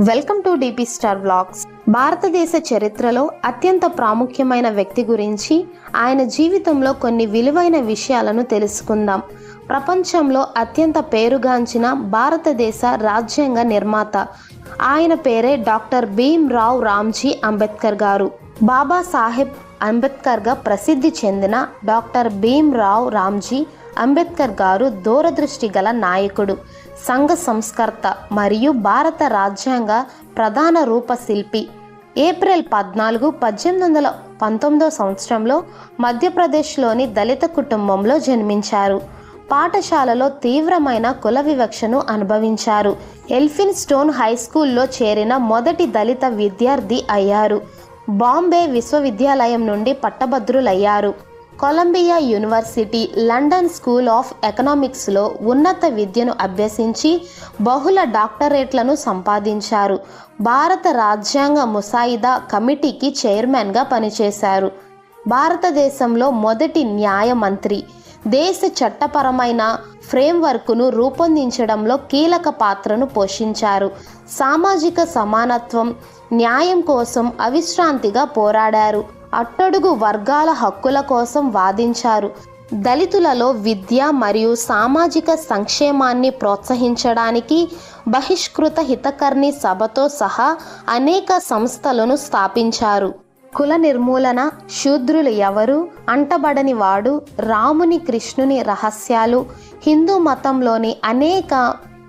Welcome to DP star vlogs. భారతదేశ చరిత్రలో అత్యంత ప్రాముఖ్యమైన వ్యక్తి గురించి, ఆయన జీవితంలో కొన్ని విలువైన విషయాలను తెలుసుకుందాం. ప్రపంచంలో అత్యంత పేరుగాంచిన భారతదేశ రాజ్యాంగ నిర్మాత, ఆయన పేరే డాక్టర్ భీమ్రావ్ రామ్జీ అంబేద్కర్ గారు. బాబాసాహెబ్ అంబేద్కర్గా ప్రసిద్ధి చెందిన డాక్టర్ భీమ్రావ్ రామ్జీ అంబేద్కర్ గారు దూరదృష్టి గల నాయకుడు, సంఘ సంస్కర్త మరియు భారత రాజ్యాంగ ప్రధాన రూపశిల్పి. ఏప్రిల్ 14, 1819 సంవత్సరంలో మధ్యప్రదేశ్లోని దళిత కుటుంబంలో జన్మించారు. పాఠశాలలో తీవ్రమైన కుల వివక్షను అనుభవించారు. ఎల్ఫిన్ స్టోన్ హై స్కూల్లో చేరిన మొదటి దళిత విద్యార్థి అయ్యారు. బాంబే విశ్వవిద్యాలయం నుండి పట్టభద్రులయ్యారు. Columbia university, London school of ఎకనామిక్స్లో ఉన్నత విద్యను అభ్యసించి బహుళ డాక్టరేట్లను సంపాదించారు. భారత రాజ్యాంగ ముసాయిదా కమిటీకి చైర్మన్గా పనిచేశారు. భారతదేశంలో మొదటి న్యాయమంత్రి, దేశ చట్టపరమైన ఫ్రేమ్వర్క్ను రూపొందించడంలో కీలక పాత్రను పోషించారు. సామాజిక సమానత్వం, న్యాయం కోసం అవిశ్రాంతిగా పోరాడారు. అట్టడుగు వర్గాల హక్కుల కోసం వాదించారు. దళితులలో విద్య మరియు సామాజిక సంక్షేమాన్ని ప్రోత్సహించడానికి బహిష్కృత హితకర్ణి సభతో సహా అనేక సంస్థలను స్థాపించారు. కుల నిర్మూలన, శూద్రులు ఎవరు, అంటబడని వాడు, రాముని కృష్ణుని రహస్యాలు, హిందూ మతంలోని అనేక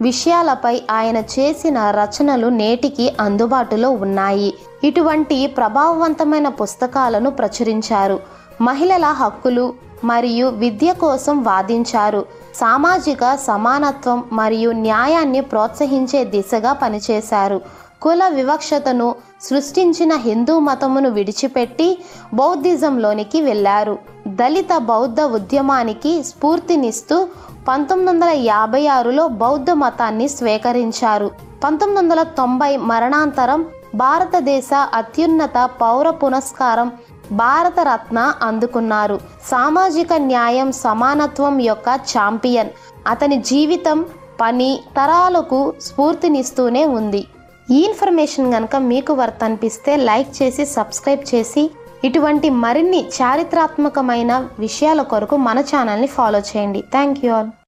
విషయాలపై ఆయన చేసిన రచనలు నేటికి అందుబాటులో ఉన్నాయి. ఇటువంటి ప్రభావవంతమైన పుస్తకాలను ప్రచురించారు. మహిళల హక్కులు మరియు విద్య కోసం వాదించారు. సామాజిక సమానత్వం మరియు న్యాయాన్ని ప్రోత్సహించే దిశగా పనిచేశారు. కుల వివక్షతను సృష్టించిన హిందూ మతమును విడిచిపెట్టి బౌద్ధిజంలోనికి వెళ్ళారు. దళిత బౌద్ధ ఉద్యమానికి స్ఫూర్తినిస్తూ 1956లో బౌద్ధ మతాన్ని స్వీకరించారు. 1990 మరణాంతరం భారతదేశ అత్యున్నత పౌర పురస్కారం భారతరత్న అందుకున్నారు. సామాజిక న్యాయం, సమానత్వం యొక్క ఛాంపియన్. అతని జీవితం, పని తరాలకు స్ఫూర్తినిస్తూనే ఉంది. ఈ ఇన్ఫర్మేషన్ కనుక మీకు వర్త్ అనిపిస్తే లైక్ చేసి సబ్స్క్రైబ్ చేసి ఇటువంటి మరిన్ని చారిత్రాత్మకమైన విషయాల కొరకు మన ఛానల్ని ఫాలో చేయండి. Thank you all.